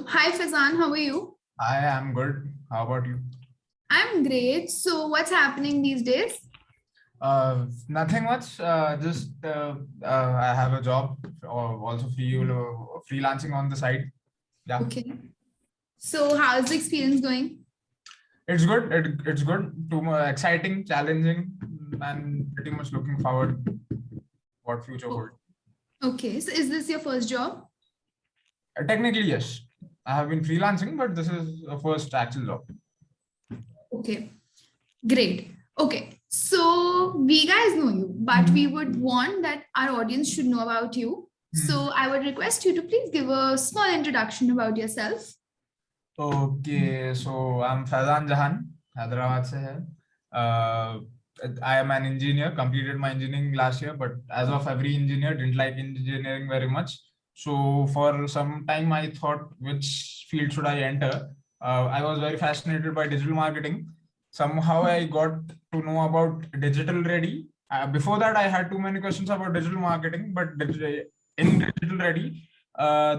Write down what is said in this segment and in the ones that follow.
Hi Fazan, how are you? I am good. How about you? I'm great. So, what's happening these days? Nothing much. I have a job, also freelancing on the side. Yeah, Okay. So, how's the experience going? it's good. It's good. Too much exciting, challenging, and pretty much looking forward what future Oh, holds. okay. So, is this your first job? Technically, yes. I have been freelancing, but this is a first actual job. Okay. Great. Okay. So, we guys know you, but we would want that our audience should know about you. Hmm. So, I would request you to please give a small introduction about yourself. Okay, so I'm Faizan Jahan, Hyderabad se hai. Uh, I am an engineer, completed my engineering last year, but as of every engineer, didn't like engineering very much. So for some time, I thought which field should I enter. I was very fascinated by digital marketing. Somehow I got to know about Digital Ready. Before that, I had too many questions about digital marketing, but in Digital Ready,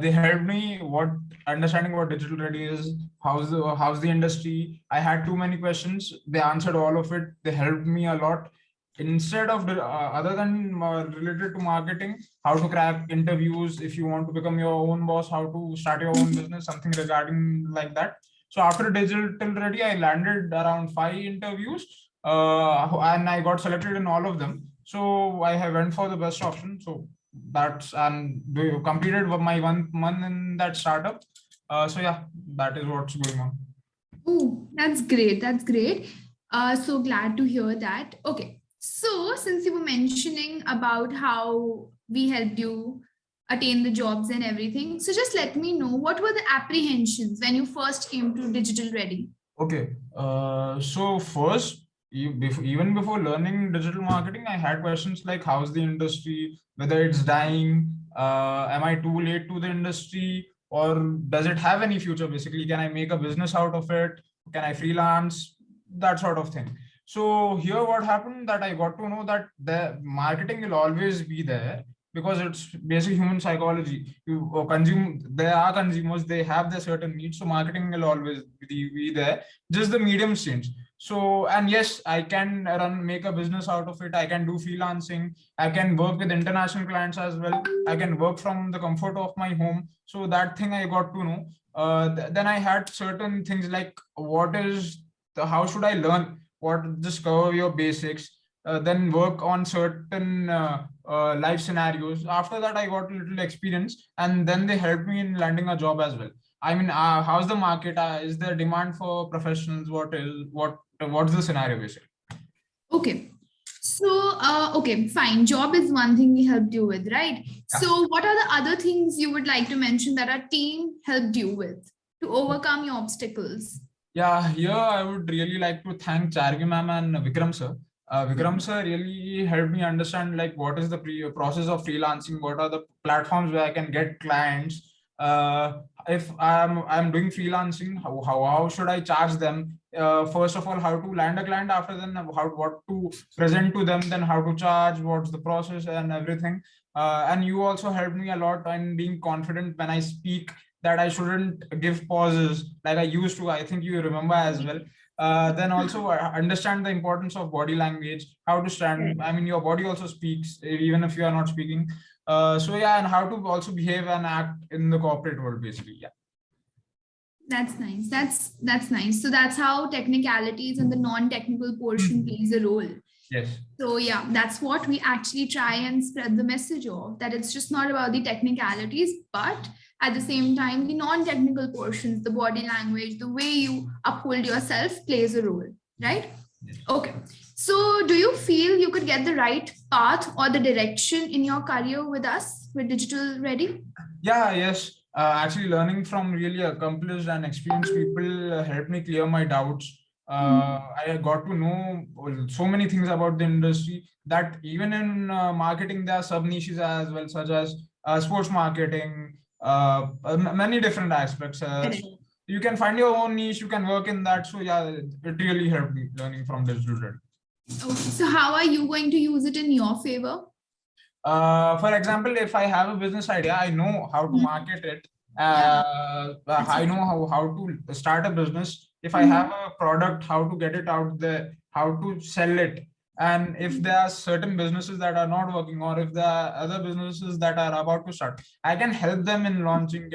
they helped me what understanding what digital ready is, how's the industry. I had too many questions. They answered all of it. They helped me a lot. Instead of other than related to marketing, how to crack interviews, if you want to become your own boss, how to start your own business, something regarding like that. So after digital ready, I landed around 5 interviews, and I got selected in all of them. So I have went for the best option. So that's and completed my 1 month in that startup. So yeah, that is what's going on. Oh, that's great. That's great. So glad to hear that. Okay. So, since you were mentioning about how we helped you attain the jobs and everything, so just let me know what were the apprehensions when you first came to Digital Ready? Okay. So first, even before learning digital marketing, I had questions like how's the industry, whether it's dying, am I too late to the industry, or does it have any future? Basically, can I make a business out of it? Can I freelance? That sort of thing. So here, what happened that I got to know that the marketing will always be there because it's basic human psychology. You consume, there are consumers, they have their certain needs, so marketing will always be there, just the mediums change. So, and yes, I can make a business out of it. I can do freelancing. I can work with international clients as well. I can work from the comfort of my home. So that thing I got to know. Then I had certain things like what is how should I learn, what, just cover your basics, then work on certain life scenarios. After that, I got a little experience, and then they helped me in landing a job as well. I mean, how's the market? Is there demand for professionals? What's the scenario basically? Okay. So, okay, fine. Job is one thing we helped you with, right? Yeah. So, what are the other things you would like to mention that our team helped you with to overcome your obstacles? Yeah, here I would really like to thank Chargi ma'am and Vikram sir. Vikram sir really helped me understand like what is the process of freelancing, what are the platforms where I can get clients. If I'm doing freelancing, how should I charge them? First of all, how to land a client, after then how what to present to them, then how to charge, what's the process and everything. And you also helped me a lot in being confident when I speak, that I shouldn't give pauses like I used to. I think you remember as well. Then also understand the importance of body language, how to stand. I mean, your body also speaks even if you are not speaking. So yeah, and how to also behave and act in the corporate world, basically. Yeah. That's nice. That's nice. So that's how technicalities and the non-technical portion Mhm. plays a role. Yes. So yeah, that's what we actually try and spread the message of, that it's just not about the technicalities, but at the same time, the non-technical portions, the body language, the way you uphold yourself plays a role, right? Yes. Okay. So do you feel you could get the right path or the direction in your career with us, with Digital Ready? Yeah, yes. Actually, learning from really accomplished and experienced people helped me clear my doubts. I got to know so many things about the industry that even in marketing, there are sub niches as well, such as sports marketing, many different aspects. So you can find your own niche, you can work in that. So yeah, it really helped me learning from digital trade. Okay. So how are you going to use it in your favor? For example, if I have a business idea, I know how to market it. Yeah. That's I it. know how to start a business. If I have Mhm. a product, how to get it out there, how to sell it. And if there are certain businesses that are not working, or if there are other businesses that are about to start, I can help them in launching,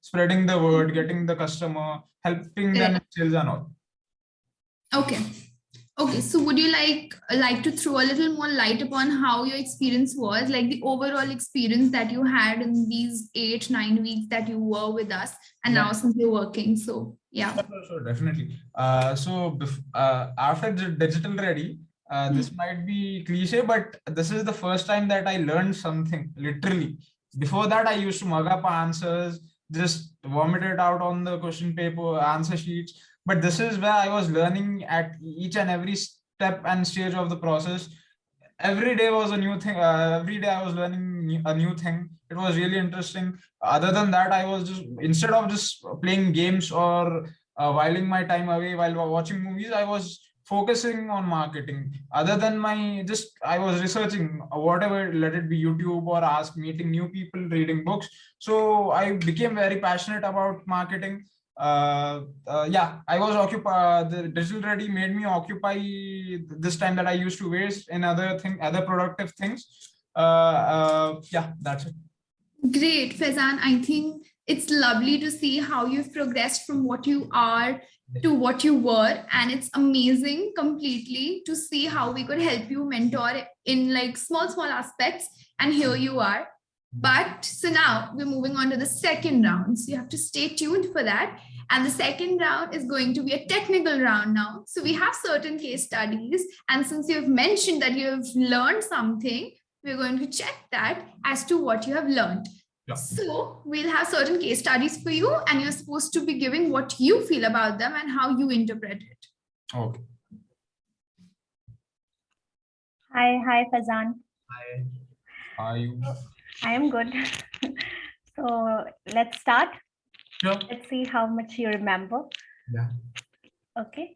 spreading the word, getting the customer, helping them in Correct. sales and all. Okay. Okay, so would you like to throw a little more light upon how your experience was, like the overall experience that you had in these 8, 9 weeks that you were with us, and Yeah. now since you're working? So yeah. Sure, definitely. After the digital ready, this might be cliche, but this is the first time that I learned something literally. Before that, I used to mug up answers, just vomit it out on the question paper, answer sheets. But this is where I was learning at each and every step and stage of the process. Every day was a new thing. Every day I was learning a new thing. It was really interesting. Other than that, I was just, instead of just playing games or whiling my time away while watching movies, I was focusing on marketing. Other than my, just I was researching whatever, let it be YouTube or ask, meeting new people, reading books. So I became very passionate about marketing. Yeah, I was occupied. The digital ready made me occupy this time that I used to waste in other productive things. Yeah, that's it. Great, Faizan. I think it's lovely to see how you've progressed from what you are to what you were. And it's amazing completely to see how we could help you mentor in like small, small aspects. And here you are. But so now we're moving on to the second round. So you have to stay tuned for that. And the second round is going to be a technical round now. So we have certain case studies. And since you've mentioned that you've learned something, we're going to check that as to what you have learned. Yeah. So we'll have certain case studies for you, and you're supposed to be giving what you feel about them and how you interpret it. Okay. Hi, Fazan. Hi. Are you? I am good. So let's start. Sure. Let's see how much you remember. Yeah. Okay.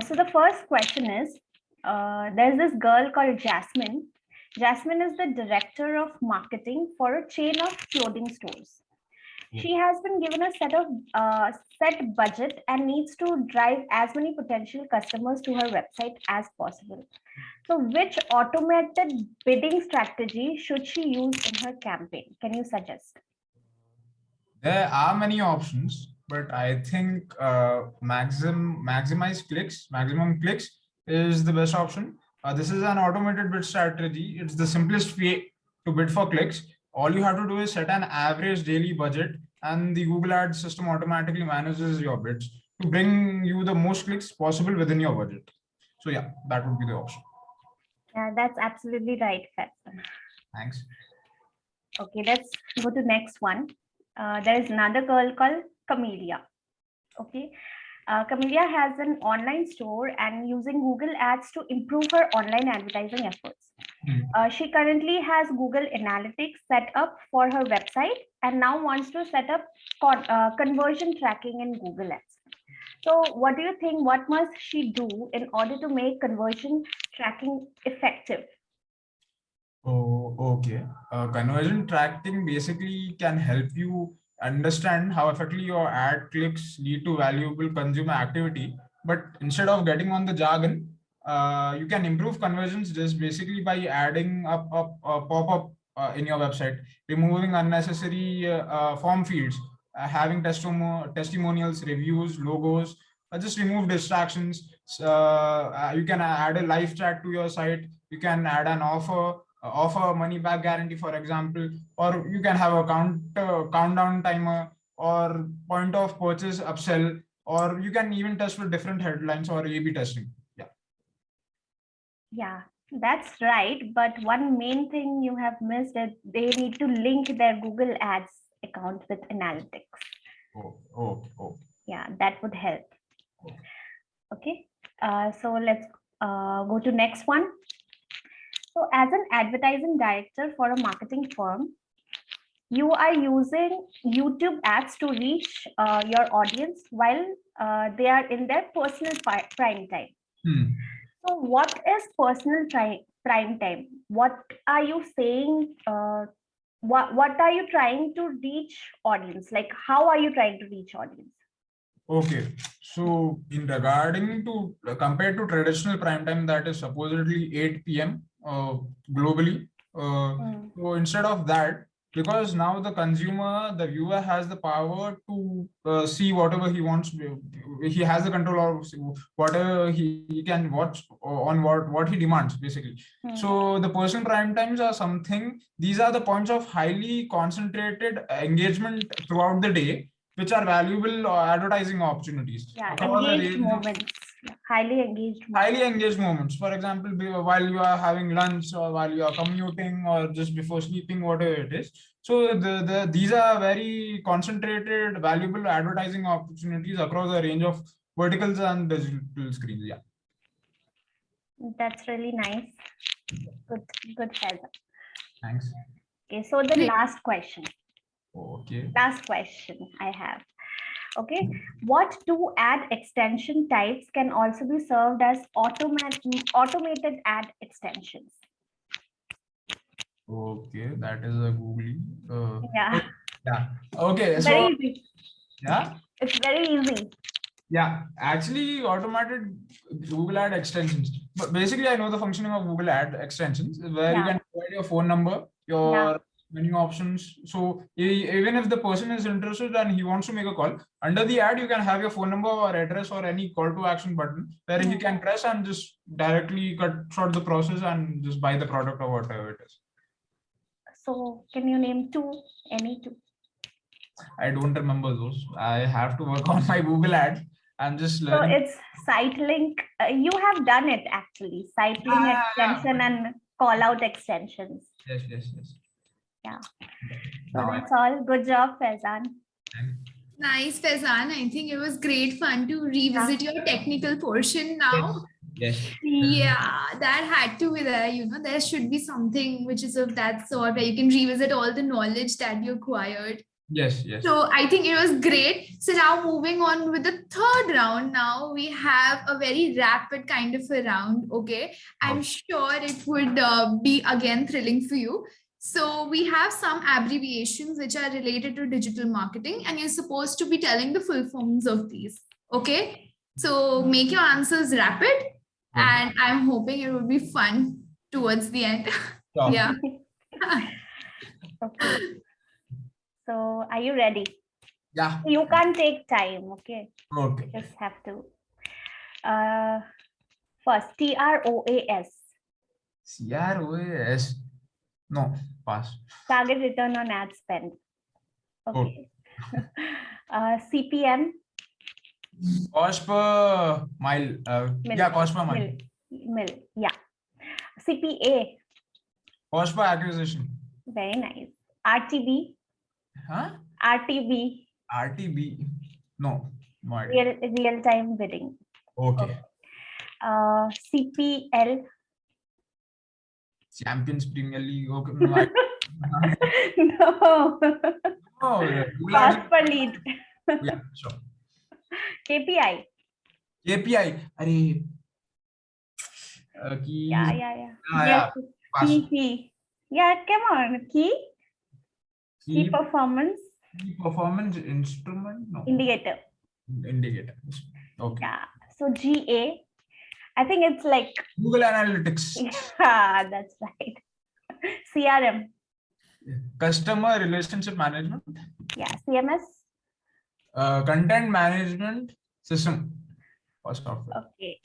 So the first question is, there's this girl called Jasmine. Jasmine is the director of marketing for a chain of clothing stores. She has been given a set budget and needs to drive as many potential customers to her website as possible. So, which automated bidding strategy should she use in her campaign? Can you suggest? There are many options, but I think maximum clicks is the best option. This is an automated bid strategy. It's the simplest way to bid for clicks. All you have to do is set an average daily budget, and the Google Ads system automatically manages your bids to bring you the most clicks possible within your budget. So yeah, that would be the option. Yeah, that's absolutely right, Faizan. Thanks. Okay, let's go to next one. There is another girl called Camellia. Okay, Camellia has an online store and using Google Ads to improve her online advertising efforts. She currently has Google Analytics set up for her website and now wants to set up conversion tracking in Google Ads. So, what do you think? What must she do in order to make conversion tracking effective? Oh, okay. Conversion tracking basically can help you understand how effectively your ad clicks lead to valuable consumer activity. But instead of getting on the jargon, you can improve conversions just basically by adding up a pop-up in your website, removing unnecessary form fields, having testimonials, reviews, logos, just remove distractions. You can add a live chat to your site. You can add an offer a money back guarantee, for example, or you can have a countdown timer or point of purchase upsell, or you can even test with different headlines or A/B testing. Yeah. Yeah, that's right. But one main thing you have missed is they need to link their Google Ads account with Analytics. Oh. Yeah, that would help. Okay. So let's go to next one. So as an advertising director for a marketing firm, you are using YouTube ads to reach your audience while they are in their personal prime time. So what is personal prime time? What are you saying what are you trying to reach audience? Like, how are you trying to reach audience? Okay, so in regarding to compared to traditional prime time, that is supposedly 8 p.m. Globally. So instead of that, because now the consumer, the viewer has the power to see whatever he wants. He has the control of whatever he can watch on what he demands, basically. So the personal prime times are something. These are the points of highly concentrated engagement throughout the day, which are valuable advertising opportunities. Yeah, across a engaged range of moments. Yeah, highly engaged moments. highly engaged moments. For example, while you are having lunch or while you are commuting or just before sleeping, whatever it is. So these are very concentrated, valuable advertising opportunities across a range of verticals and digital screens. Yeah. That's really nice. Good, Faizan. Thanks. Okay, so the Great. last question. Okay. Last question I have. Okay, what two ad extension types can also be served as automated ad extensions? Okay, that is a googly. Yeah, Yeah. Okay. So very easy. yeah. It's very easy. Yeah, actually automated Google ad extensions. But basically, I know the functioning of Google ad extensions where you Yeah. can provide your phone number, your Yeah. menu options. So even if the person is interested and he wants to make a call, under the ad, you can have your phone number or address or any call to action button where he can press and just directly cut short the process and just buy the product or whatever it is. So can you name any two? I don't remember those. I have to work on my Google ads. I'm just So learning. it's Sitelink. You have done it actually. Sitelink extension and call out extensions. Yes. Yeah. So Now that's all. Good job, Faizan. Nice, Faizan. I think it was great fun to revisit your technical portion now. Yes. Yeah, that had to be there. There should be something which is of that sort where you can revisit all the knowledge that you acquired. Yes. So I think it was great. So now moving on with the third round. Now we have a very rapid kind of a round. Okay. I'm sure it would be again thrilling for you. So we have some abbreviations which are related to digital marketing, and you're supposed to be telling the full forms of these. Okay. So make your answers rapid, and I'm hoping it will be fun towards the end. Yeah. Okay. So are you ready? Yeah. You can't take time. Okay. Okay. Just have to. First, TROAS. CROAS. No, pass. Target return on ad spend. Okay. CPM. Cost per mile. Yeah, cost per mile. Mil. Yeah. CPA. Cost per acquisition. Very nice. RTB. Huh? RTB. RTB. No. No idea. Real time bidding. Okay. CPL. Champions Premier League. Okay. No. Oh, Cost per lead. Yeah, sure. KPI. KPI. Arey. Yeah. Yeah. Key. Yeah, come on. Key performance. Key performance instrument. No. Indicator. Okay. Yeah. So GA. I think it's like Google Analytics. Yeah, that's right. CRM. Customer Relationship Management. Yeah. CMS. Content Management System or software. Okay.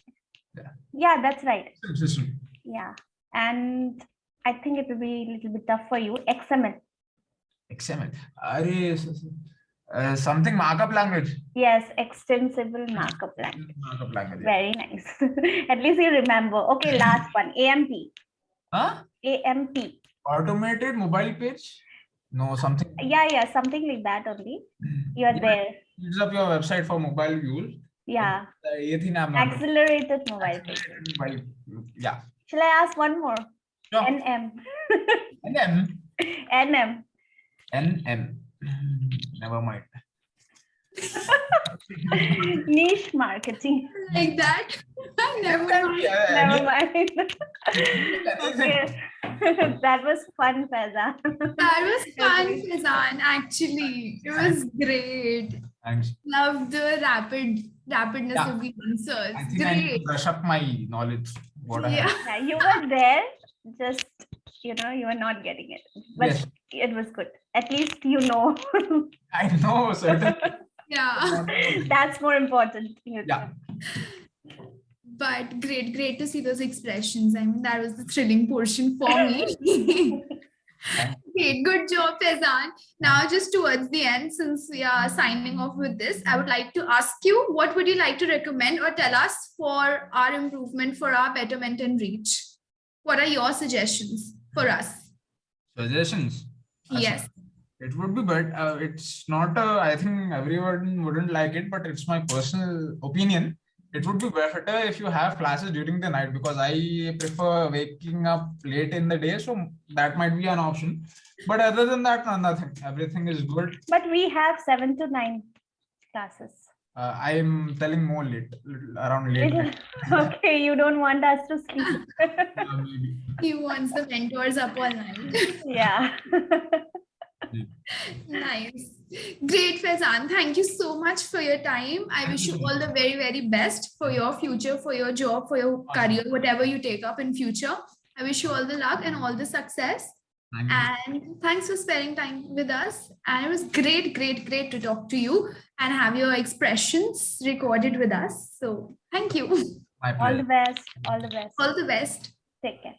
Yeah. Yeah, that's right. System. Yeah. And I think it will be a little bit tough for you. XML. XML. Something markup language. Yes, extensible markup language. Markup language. Very nice. At least you remember. Okay, last one. AMP. Huh? AMP. Automated mobile page? No, something. Yeah, something like that only. You're there. Use up your website for mobile use. Yeah. Accelerated mobile page. Yeah. Shall I ask one more? Sure. NM. NM. Never mind. Niche marketing. Like that. Never mind. Never mind. Okay. That was fun, Faizan. That was fun, Okay. Faizan. Actually, it was great. Thanks. Love the rapidness Yeah. of the answers. I think I need to Great. brush up my knowledge. What I have. Yeah. Yeah, you were there, just you were not getting it, but Yes, it was good. At least you know. I know certain. Yeah. That's more important. Yeah. But great to see those expressions. I mean, that was the thrilling portion for me. Great, good job, Faizan. Now, just towards the end, since we are signing off with this, I would like to ask you, what would you like to recommend or tell us for our improvement, for our betterment and reach? What are your suggestions for us? Suggestions. Yes. It would be better. It's not. I think everyone wouldn't like it, but it's my personal opinion. It would be better if you have classes during the night, because I prefer waking up late in the day, so that might be an option. But other than that, nothing. Everything is good. But we have 7 to 9 classes. I'm telling more late, around late. night. Okay, you don't want us to sleep. Maybe. He wants the mentors up all night. Yeah. Nice. Great, Faizan. Thank you so much for your time. I Thank wish you you so all the very, very best for your future, for your job, for your career, whatever you take up in future. I wish you all the luck and all the success. Thank you. And thanks for spending time with us. And it was great to talk to you and have your expressions recorded with us. So thank you. My All pleasure. the best. All the best. All the best. Take care.